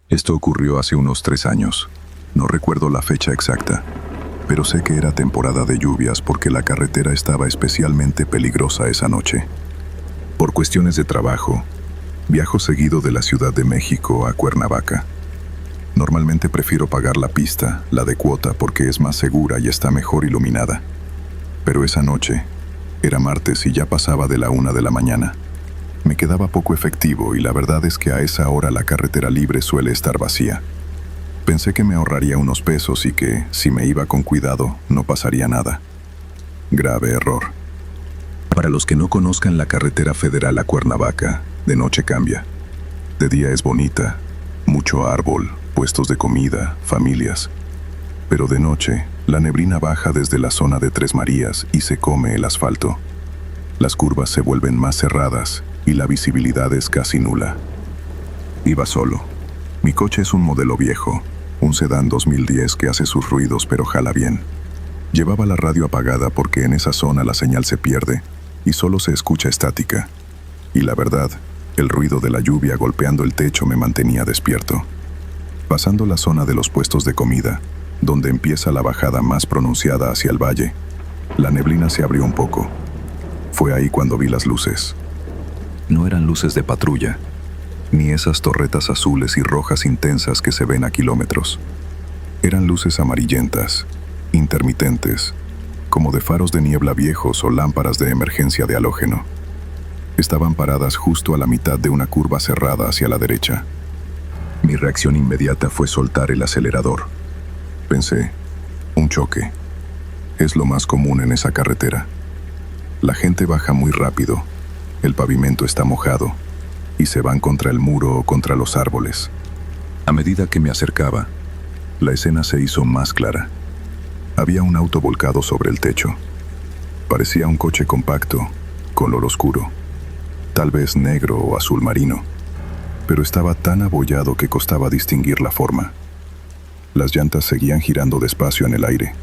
Esto ocurrió hace unos 3 años. No recuerdo la fecha exacta, pero sé que era temporada de lluvias porque la carretera estaba especialmente peligrosa esa noche. Por cuestiones de trabajo, viajo seguido de la Ciudad de México a Cuernavaca. Normalmente prefiero pagar la pista, la de cuota, porque es más segura y está mejor iluminada. Pero esa noche, era martes y ya pasaba de la 1 de la mañana. Me quedaba poco efectivo y la verdad es que a esa hora la carretera libre suele estar vacía. Pensé que me ahorraría unos pesos y que, si me iba con cuidado, no pasaría nada. Grave error. Para los que no conozcan la carretera federal a Cuernavaca, de noche cambia. De día es bonita, mucho árbol, puestos de comida, familias. Pero de noche, la neblina baja desde la zona de Tres Marías y se come el asfalto. Las curvas se vuelven más cerradas y la visibilidad es casi nula. Iba solo. Mi coche es un modelo viejo, un sedán 2010 que hace sus ruidos pero jala bien. Llevaba la radio apagada porque en esa zona la señal se pierde y solo se escucha estática. Y la verdad, el ruido de la lluvia golpeando el techo me mantenía despierto. Pasando la zona de los puestos de comida, donde empieza la bajada más pronunciada hacia el valle, la neblina se abrió un poco. Fue ahí cuando vi las luces. No eran luces de patrulla, ni esas torretas azules y rojas intensas que se ven a kilómetros. Eran luces amarillentas, intermitentes, como de faros de niebla viejos o lámparas de emergencia de halógeno. Estaban paradas justo a la mitad de una curva cerrada hacia la derecha. Mi reacción inmediata fue soltar el acelerador. Pensé, un choque. Es lo más común en esa carretera. La gente baja muy rápido, el pavimento está mojado, y se van contra el muro o contra los árboles. A medida que me acercaba, la escena se hizo más clara. Había un auto volcado sobre el techo. Parecía un coche compacto, color oscuro, tal vez negro o azul marino, pero estaba tan abollado que costaba distinguir la forma. Las llantas seguían girando despacio en el aire.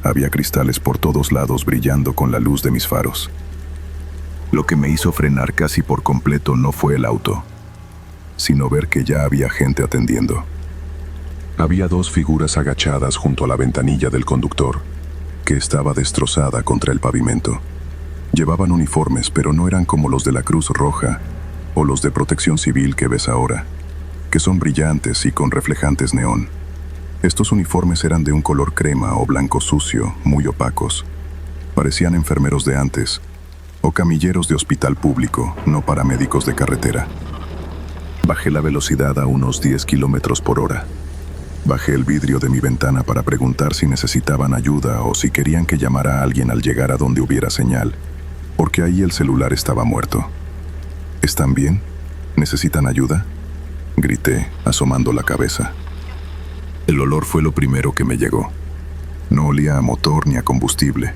Había cristales por todos lados brillando con la luz de mis faros. Lo que me hizo frenar casi por completo no fue el auto, sino ver que ya había gente atendiendo. Había 2 figuras agachadas junto a la ventanilla del conductor, que estaba destrozada contra el pavimento. Llevaban uniformes, pero no eran como los de la Cruz Roja o los de Protección Civil que ves ahora, que son brillantes y con reflejantes neón. Estos uniformes eran de un color crema o blanco sucio, muy opacos. Parecían enfermeros de antes, o camilleros de hospital público, no paramédicos de carretera. Bajé la velocidad a unos 10 kilómetros por hora. Bajé el vidrio de mi ventana para preguntar si necesitaban ayuda o si querían que llamara a alguien al llegar a donde hubiera señal, porque ahí el celular estaba muerto. ¿Están bien? ¿Necesitan ayuda?, grité, asomando la cabeza. El olor fue lo primero que me llegó. No olía a motor ni a combustible.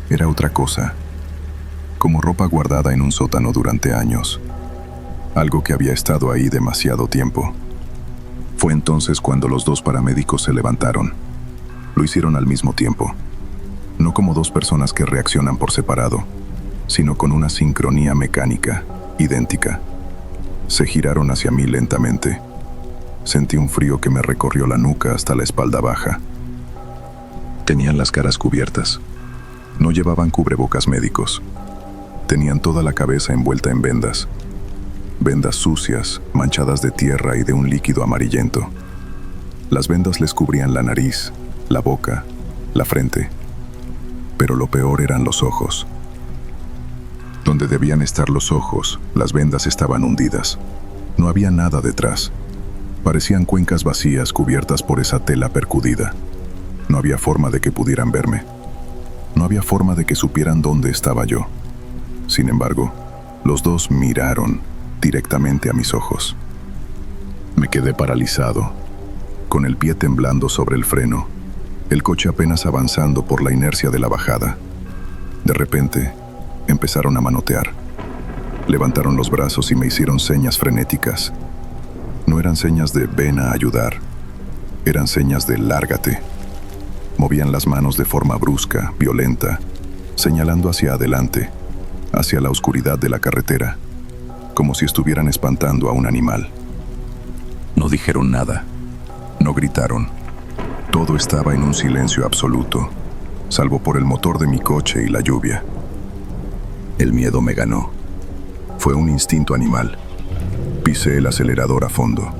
Era otra cosa, como ropa guardada en un sótano durante años. Algo que había estado ahí demasiado tiempo. Fue entonces cuando los 2 paramédicos se levantaron. Lo hicieron al mismo tiempo. No como 2 personas que reaccionan por separado, sino con una sincronía mecánica, idéntica. Se giraron hacia mí lentamente. Sentí un frío que me recorrió la nuca hasta la espalda baja. Tenían las caras cubiertas. No llevaban cubrebocas médicos. Tenían toda la cabeza envuelta en vendas. Vendas sucias, manchadas de tierra y de un líquido amarillento. Las vendas les cubrían la nariz, la boca, la frente. Pero lo peor eran los ojos. Donde debían estar los ojos, las vendas estaban hundidas. No había nada detrás. Parecían cuencas vacías cubiertas por esa tela percudida. No había forma de que pudieran verme. No había forma de que supieran dónde estaba yo. Sin embargo, los 2 miraron directamente a mis ojos. Me quedé paralizado, con el pie temblando sobre el freno, el coche apenas avanzando por la inercia de la bajada. De repente, empezaron a manotear. Levantaron los brazos y me hicieron señas frenéticas. No eran señas de ven a ayudar, eran señas de lárgate. Movían las manos de forma brusca, violenta, señalando hacia adelante, hacia la oscuridad de la carretera, como si estuvieran espantando a un animal. No dijeron nada. No gritaron. Todo estaba en un silencio absoluto, salvo por el motor de mi coche y la lluvia. El miedo me ganó. Fue un instinto animal. Pisé el acelerador a fondo.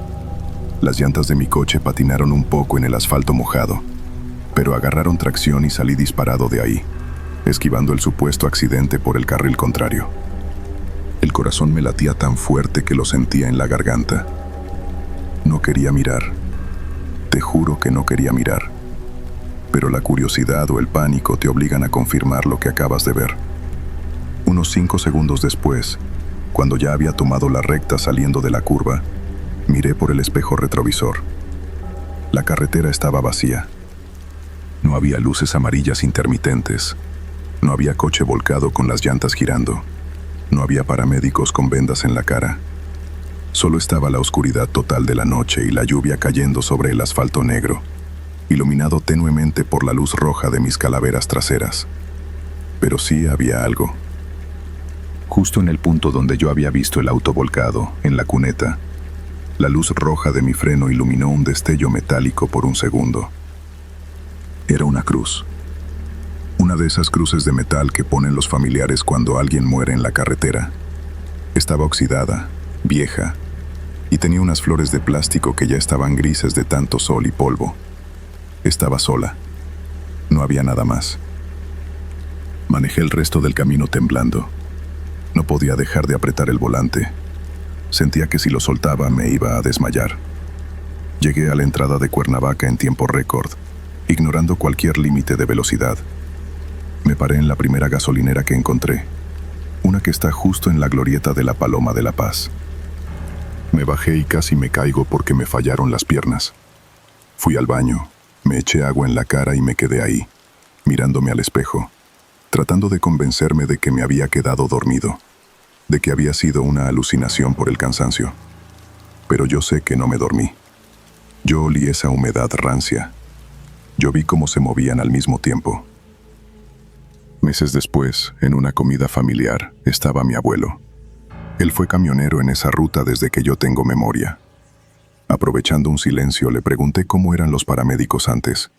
Las llantas de mi coche patinaron un poco en el asfalto mojado, pero agarraron tracción y salí disparado de ahí, esquivando el supuesto accidente por el carril contrario. El corazón me latía tan fuerte que lo sentía en la garganta. No quería mirar. Te juro que no quería mirar. Pero la curiosidad o el pánico te obligan a confirmar lo que acabas de ver. Unos 5 segundos después, cuando ya había tomado la recta saliendo de la curva, miré por el espejo retrovisor. La carretera estaba vacía. No había luces amarillas intermitentes. No había coche volcado con las llantas girando. No había paramédicos con vendas en la cara. Solo estaba la oscuridad total de la noche y la lluvia cayendo sobre el asfalto negro, iluminado tenuemente por la luz roja de mis calaveras traseras. Pero sí había algo. Justo en el punto donde yo había visto el auto volcado, en la cuneta, la luz roja de mi freno iluminó un destello metálico por un segundo. Era una cruz. Una de esas cruces de metal que ponen los familiares cuando alguien muere en la carretera. Estaba oxidada, vieja, y tenía unas flores de plástico que ya estaban grises de tanto sol y polvo. Estaba sola. No había nada más. Manejé el resto del camino temblando. No podía dejar de apretar el volante. Sentía que si lo soltaba me iba a desmayar. Llegué a la entrada de Cuernavaca en tiempo récord, ignorando cualquier límite de velocidad. Me paré en la primera gasolinera que encontré, una que está justo en la glorieta de la Paloma de la Paz. Me bajé y casi me caigo porque me fallaron las piernas. Fui al baño, me eché agua en la cara y me quedé ahí, mirándome al espejo, tratando de convencerme de que me había quedado dormido, de que había sido una alucinación por el cansancio. Pero yo sé que no me dormí. Yo olí esa humedad rancia. Yo vi cómo se movían al mismo tiempo. Meses después, en una comida familiar, estaba mi abuelo. Él fue camionero en esa ruta desde que yo tengo memoria. Aprovechando un silencio, le pregunté cómo eran los paramédicos antes.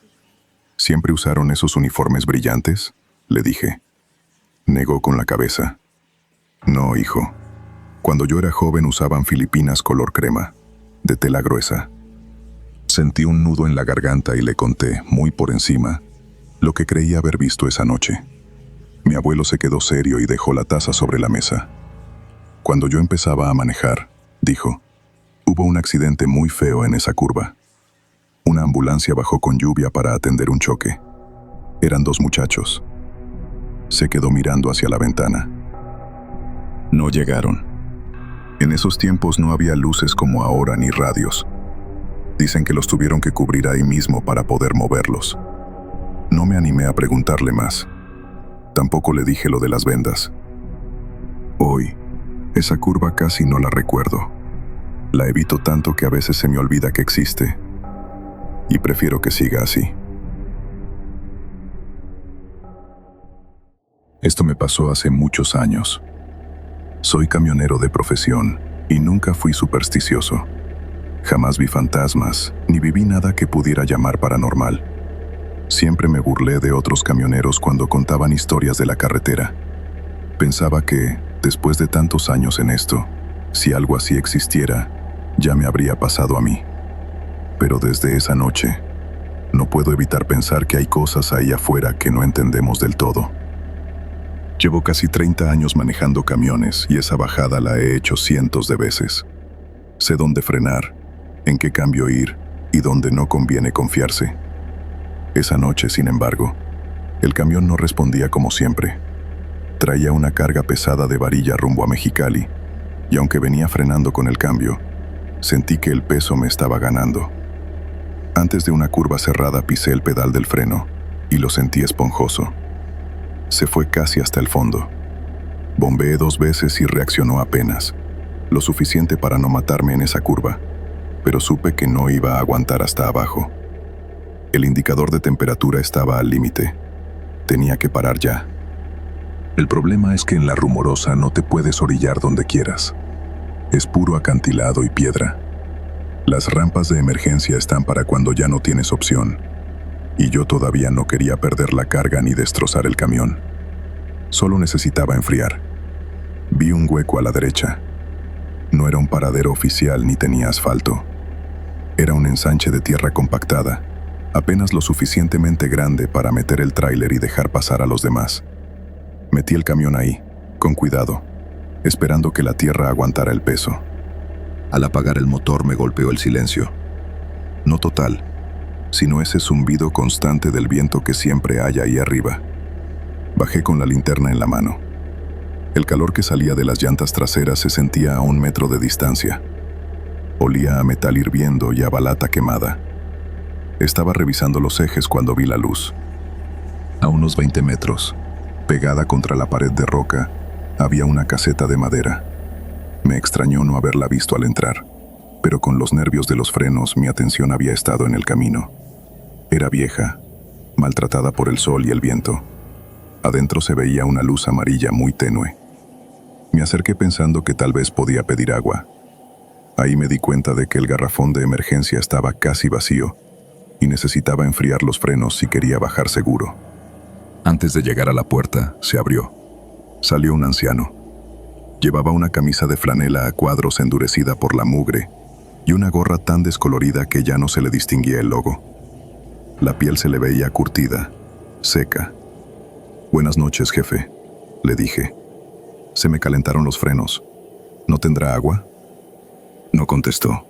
¿Siempre usaron esos uniformes brillantes?, le dije. Negó con la cabeza. No, hijo. Cuando yo era joven usaban filipinas color crema, de tela gruesa. Sentí un nudo en la garganta y le conté, muy por encima, lo que creía haber visto esa noche. Mi abuelo se quedó serio y dejó la taza sobre la mesa. Cuando yo empezaba a manejar, dijo, hubo un accidente muy feo en esa curva. Una ambulancia bajó con lluvia para atender un choque. Eran 2 muchachos. Se quedó mirando hacia la ventana. No llegaron. En esos tiempos no había luces como ahora ni radios. Dicen que los tuvieron que cubrir ahí mismo para poder moverlos. No me animé a preguntarle más. Tampoco le dije lo de las vendas. Hoy, esa curva casi no la recuerdo. La evito tanto que a veces se me olvida que existe. Y prefiero que siga así. Esto me pasó hace muchos años. Soy camionero de profesión y nunca fui supersticioso. Jamás vi fantasmas, ni viví nada que pudiera llamar paranormal. Siempre me burlé de otros camioneros cuando contaban historias de la carretera. Pensaba que, después de tantos años en esto, si algo así existiera, ya me habría pasado a mí. Pero desde esa noche, no puedo evitar pensar que hay cosas ahí afuera que no entendemos del todo. Llevo casi 30 años manejando camiones y esa bajada la he hecho cientos de veces. Sé dónde frenar, en qué cambio ir y dónde no conviene confiarse. Esa noche, sin embargo, el camión no respondía como siempre. Traía una carga pesada de varilla rumbo a Mexicali, y aunque venía frenando con el cambio, sentí que el peso me estaba ganando. Antes de una curva cerrada pisé el pedal del freno, y lo sentí esponjoso. Se fue casi hasta el fondo. Bombeé 2 veces y reaccionó apenas, lo suficiente para no matarme en esa curva, pero supe que no iba a aguantar hasta abajo. El indicador de temperatura estaba al límite. Tenía que parar ya. El problema es que en la Rumorosa no te puedes orillar donde quieras. Es puro acantilado y piedra. Las rampas de emergencia están para cuando ya no tienes opción. Y yo todavía no quería perder la carga ni destrozar el camión. Solo necesitaba enfriar. Vi un hueco a la derecha. No era un paradero oficial ni tenía asfalto. Era un ensanche de tierra compactada, apenas lo suficientemente grande para meter el tráiler y dejar pasar a los demás. Metí el camión ahí, con cuidado, esperando que la tierra aguantara el peso. Al apagar el motor me golpeó el silencio. No total, sino ese zumbido constante del viento que siempre hay ahí arriba. Bajé con la linterna en la mano. El calor que salía de las llantas traseras se sentía a 1 metro de distancia. Olía a metal hirviendo y a balata quemada. Estaba revisando los ejes cuando vi la luz. A unos 20 metros, pegada contra la pared de roca, había una caseta de madera. Me extrañó no haberla visto al entrar, pero con los nervios de los frenos mi atención había estado en el camino. Era vieja, maltratada por el sol y el viento. Adentro se veía una luz amarilla muy tenue. Me acerqué pensando que tal vez podía pedir agua. Ahí me di cuenta de que el garrafón de emergencia estaba casi vacío y necesitaba enfriar los frenos si quería bajar seguro. Antes de llegar a la puerta, se abrió. Salió un anciano. Llevaba una camisa de franela a cuadros endurecida por la mugre y una gorra tan descolorida que ya no se le distinguía el logo. La piel se le veía curtida, seca. «Buenas noches, jefe», le dije. «Se me calentaron los frenos. ¿No tendrá agua?» No contestó.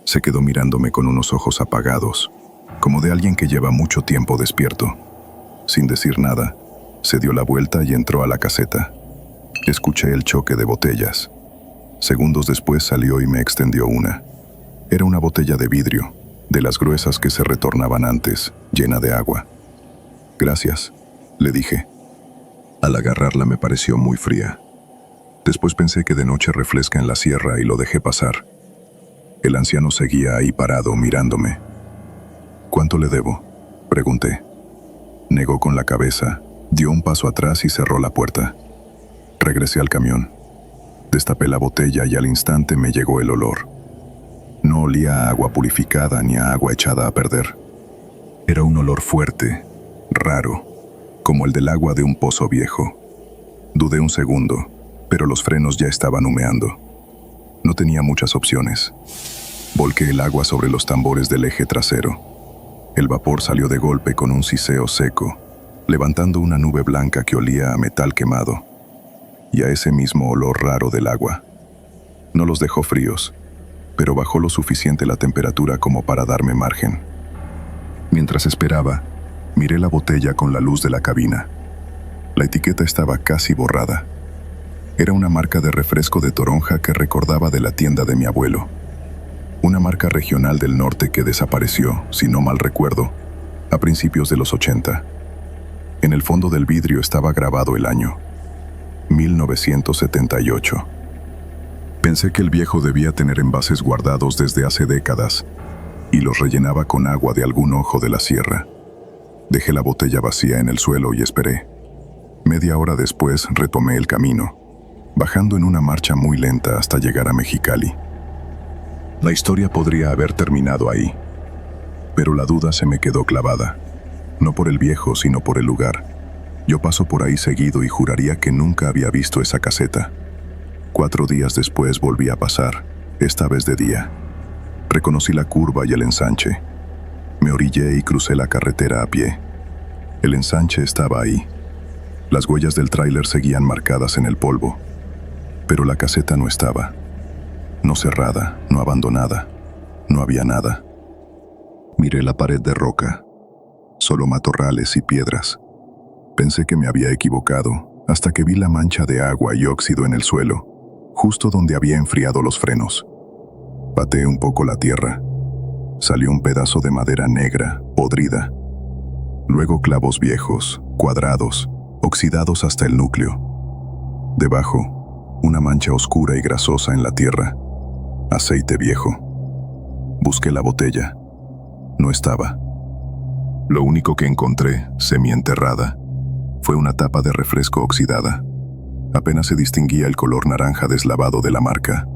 Se quedó mirándome con unos ojos apagados, como de alguien que lleva mucho tiempo despierto. Sin decir nada, se dio la vuelta y entró a la caseta. Escuché el choque de botellas. Segundos después salió y me extendió una. Era una botella de vidrio, de las gruesas que se retornaban antes, llena de agua. «Gracias», le dije. Al agarrarla me pareció muy fría. Después pensé que de noche refresca en la sierra y lo dejé pasar. El anciano seguía ahí parado, mirándome. «¿Cuánto le debo?», pregunté. Negó con la cabeza, dio un paso atrás y cerró la puerta. Regresé al camión. Destapé la botella y al instante me llegó el olor. No olía a agua purificada ni a agua echada a perder. Era un olor fuerte, raro, como el del agua de un pozo viejo. Dudé un segundo, pero los frenos ya estaban humeando. No tenía muchas opciones. Volqué el agua sobre los tambores del eje trasero. El vapor salió de golpe con un siseo seco, levantando una nube blanca que olía a metal quemado y a ese mismo olor raro del agua. No los dejó fríos, pero bajó lo suficiente la temperatura como para darme margen. Mientras esperaba, miré la botella con la luz de la cabina. La etiqueta estaba casi borrada. Era una marca de refresco de toronja que recordaba de la tienda de mi abuelo. Una marca regional del norte que desapareció, si no mal recuerdo, a principios de los 80. En el fondo del vidrio estaba grabado el año: 1978. Pensé que el viejo debía tener envases guardados desde hace décadas y los rellenaba con agua de algún ojo de la sierra. Dejé la botella vacía en el suelo y esperé. Media hora después retomé el camino, bajando en una marcha muy lenta hasta llegar a Mexicali. La historia podría haber terminado ahí, pero la duda se me quedó clavada, no por el viejo, sino por el lugar. Yo paso por ahí seguido y juraría que nunca había visto esa caseta. 4 días después volví a pasar, esta vez de día. Reconocí la curva y el ensanche. Me orillé y crucé la carretera a pie. El ensanche estaba ahí. Las huellas del tráiler seguían marcadas en el polvo, pero la caseta no estaba. No cerrada, no abandonada, no había nada. Miré la pared de roca, solo matorrales y piedras. Pensé que me había equivocado, hasta que vi la mancha de agua y óxido en el suelo, justo donde había enfriado los frenos. Pateé un poco la tierra. Salió un pedazo de madera negra, podrida. Luego clavos viejos, cuadrados, oxidados hasta el núcleo. Debajo, una mancha oscura y grasosa en la tierra. Aceite viejo. Busqué la botella. No estaba. Lo único que encontré, semienterrada, fue una tapa de refresco oxidada. Apenas se distinguía el color naranja deslavado de la marca.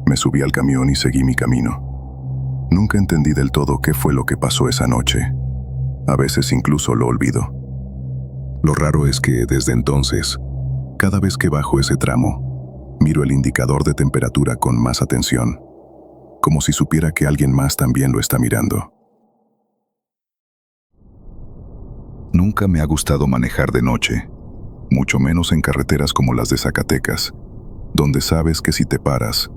Me subí al camión y seguí mi camino. Nunca entendí del todo qué fue lo que pasó esa noche. A veces incluso lo olvido. Lo raro es que desde entonces, cada vez que bajo ese tramo, miro el indicador de temperatura con más atención, como si supiera que alguien más también lo está mirando. Nunca me ha gustado manejar de noche, mucho menos en carreteras como las de Zacatecas, donde sabes que si te paras,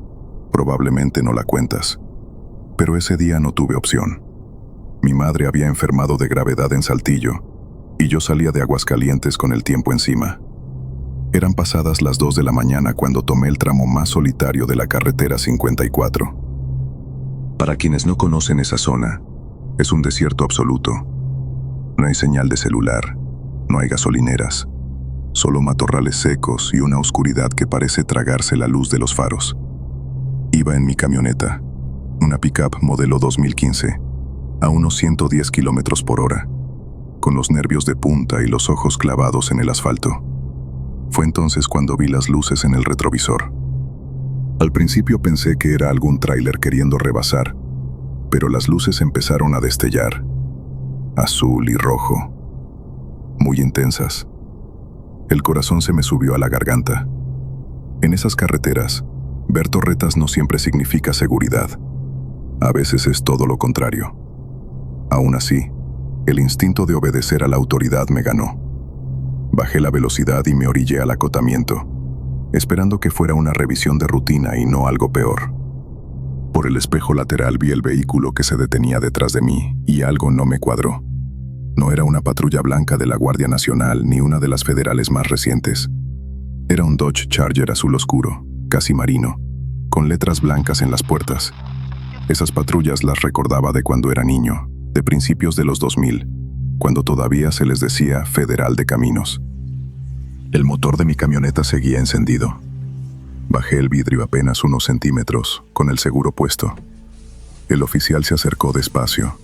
probablemente no la cuentas. Pero ese día no tuve opción. Mi madre había enfermado de gravedad en Saltillo, y yo salía de Aguascalientes con el tiempo encima. Eran pasadas las 2 de la mañana cuando tomé el tramo más solitario de la carretera 54. Para quienes no conocen esa zona, es un desierto absoluto. No hay señal de celular, no hay gasolineras, solo matorrales secos y una oscuridad que parece tragarse la luz de los faros. Iba en mi camioneta, una pickup modelo 2015, a unos 110 kilómetros por hora, con los nervios de punta y los ojos clavados en el asfalto. Fue entonces cuando vi las luces en el retrovisor. Al principio pensé que era algún tráiler queriendo rebasar, pero las luces empezaron a destellar, azul y rojo, muy intensas. El corazón se me subió a la garganta. En esas carreteras, ver torretas no siempre significa seguridad. A veces es todo lo contrario. Aún así, el instinto de obedecer a la autoridad me ganó. Bajé la velocidad y me orillé al acotamiento, esperando que fuera una revisión de rutina y no algo peor. Por el espejo lateral vi el vehículo que se detenía detrás de mí y algo no me cuadró. No era una patrulla blanca de la Guardia Nacional ni una de las federales más recientes. Era un Dodge Charger azul oscuro, casi marino, con letras blancas en las puertas. Esas patrullas las recordaba de cuando era niño, de principios de los 2000, cuando todavía se les decía Federal de Caminos. El motor de mi camioneta seguía encendido. Bajé el vidrio apenas unos centímetros, con el seguro puesto. El oficial se acercó despacio.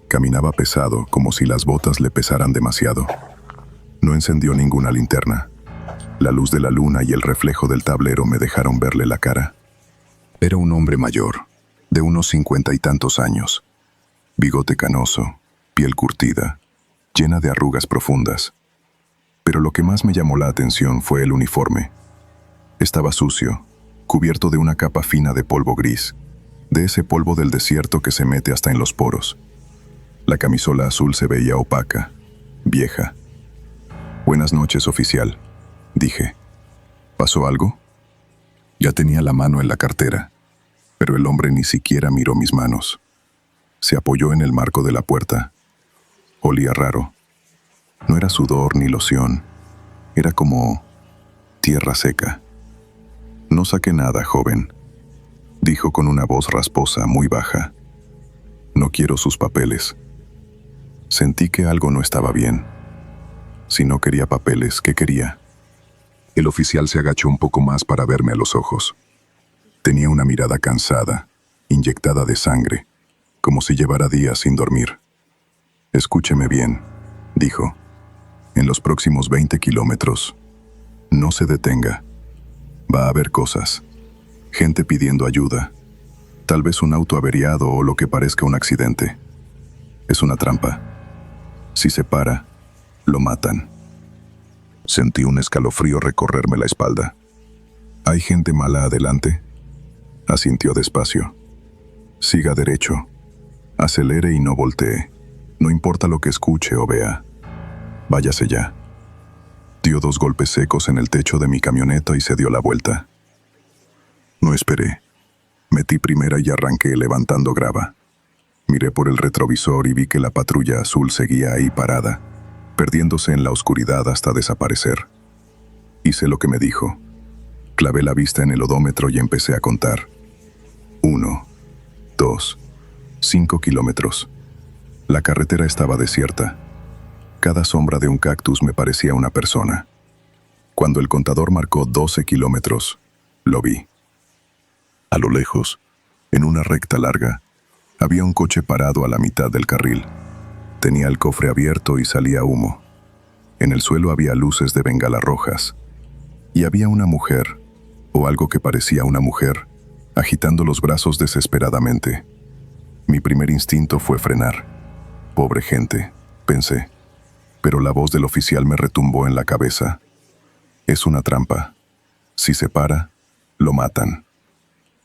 Caminaba pesado, como si las botas le pesaran demasiado. No encendió ninguna linterna. La luz de la luna y el reflejo del tablero me dejaron verle la cara. Era un hombre mayor, de unos 50 y tantos años. Bigote canoso, piel curtida, llena de arrugas profundas. Pero lo que más me llamó la atención fue el uniforme. Estaba sucio, cubierto de una capa fina de polvo gris, de ese polvo del desierto que se mete hasta en los poros. La camisola azul se veía opaca, vieja. «Buenas noches, oficial», dije. ¿Pasó algo? Ya tenía la mano en la cartera, pero el hombre ni siquiera miró mis manos. Se apoyó en el marco de la puerta. Olía raro. No era sudor ni loción. Era como tierra seca. «No saqué nada, joven», dijo con una voz rasposa, muy baja. «No quiero sus papeles». Sentí que algo no estaba bien. Si no quería papeles, ¿qué quería? El oficial se agachó un poco más para verme a los ojos. Tenía una mirada cansada, inyectada de sangre, como si llevara días sin dormir. «Escúcheme bien», dijo. «En los próximos 20 kilómetros, no se detenga. Va a haber cosas. Gente pidiendo ayuda. Tal vez un auto averiado o lo que parezca un accidente. Es una trampa. Si se para, lo matan». Sentí un escalofrío recorrerme la espalda. «¿Hay gente mala adelante?», asintió despacio. «Siga derecho. Acelere y no voltee. No importa lo que escuche o vea. Váyase ya». Dio 2 golpes secos en el techo de mi camioneta y se dio la vuelta. No esperé. Metí primera y arranqué levantando grava. Miré por el retrovisor y vi que la patrulla azul seguía ahí parada, perdiéndose en la oscuridad hasta desaparecer. Hice lo que me dijo. Clavé la vista en el odómetro y empecé a contar. 1, 2, 5 kilómetros. La carretera estaba desierta. Cada sombra de un cactus me parecía una persona. Cuando el contador marcó 12 kilómetros, lo vi. A lo lejos, en una recta larga, había un coche parado a la mitad del carril. Tenía el cofre abierto y salía humo. En el suelo había luces de bengala rojas. Y había una mujer, o algo que parecía una mujer, agitando los brazos desesperadamente. Mi primer instinto fue frenar. Pobre gente, pensé, pero la voz del oficial me retumbó en la cabeza. Es una trampa. Si se para, lo matan.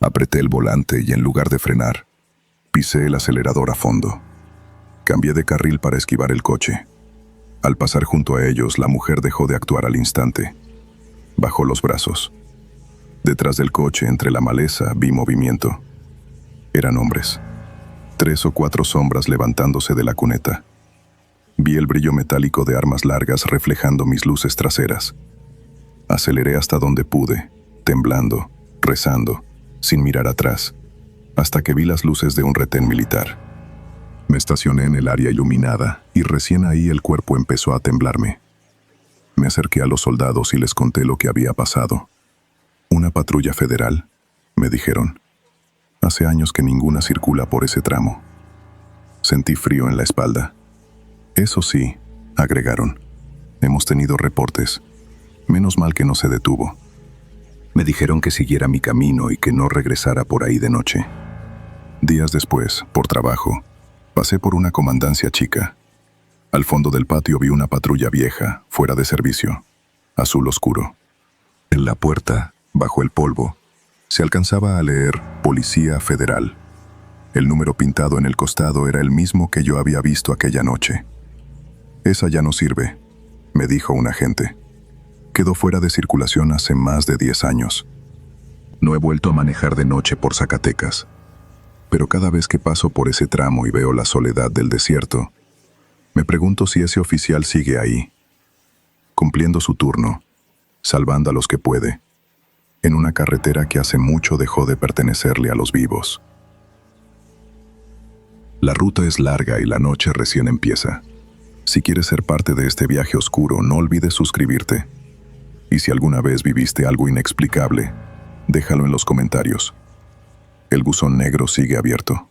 Apreté el volante y en lugar de frenar, pisé el acelerador a fondo. Cambié de carril para esquivar el coche. Al pasar junto a ellos, la mujer dejó de actuar al instante. Bajó los brazos. Detrás del coche, entre la maleza, vi movimiento. Eran hombres. 3 o 4 sombras levantándose de la cuneta. Vi el brillo metálico de armas largas reflejando mis luces traseras. Aceleré hasta donde pude, temblando, rezando, sin mirar atrás, hasta que vi las luces de un retén militar. Me estacioné en el área iluminada y recién ahí el cuerpo empezó a temblarme. Me acerqué a los soldados y les conté lo que había pasado. «¿Una patrulla federal?», me dijeron. «Hace años que ninguna circula por ese tramo». Sentí frío en la espalda. «Eso sí», agregaron, «hemos tenido reportes. Menos mal que no se detuvo». Me dijeron que siguiera mi camino y que no regresara por ahí de noche. Días después, por trabajo, pasé por una comandancia chica. Al fondo del patio vi una patrulla vieja, fuera de servicio, azul oscuro. En la puerta, bajo el polvo, se alcanzaba a leer Policía Federal. El número pintado en el costado era el mismo que yo había visto aquella noche. «Esa ya no sirve», me dijo un agente. «Quedó fuera de circulación hace más de 10 años. No he vuelto a manejar de noche por Zacatecas. Pero cada vez que paso por ese tramo y veo la soledad del desierto, me pregunto si ese oficial sigue ahí, cumpliendo su turno, salvando a los que puede, en una carretera que hace mucho dejó de pertenecerle a los vivos». La ruta es larga y la noche recién empieza. Si quieres ser parte de este viaje oscuro, no olvides suscribirte. Y si alguna vez viviste algo inexplicable, déjalo en los comentarios. El buzón negro sigue abierto.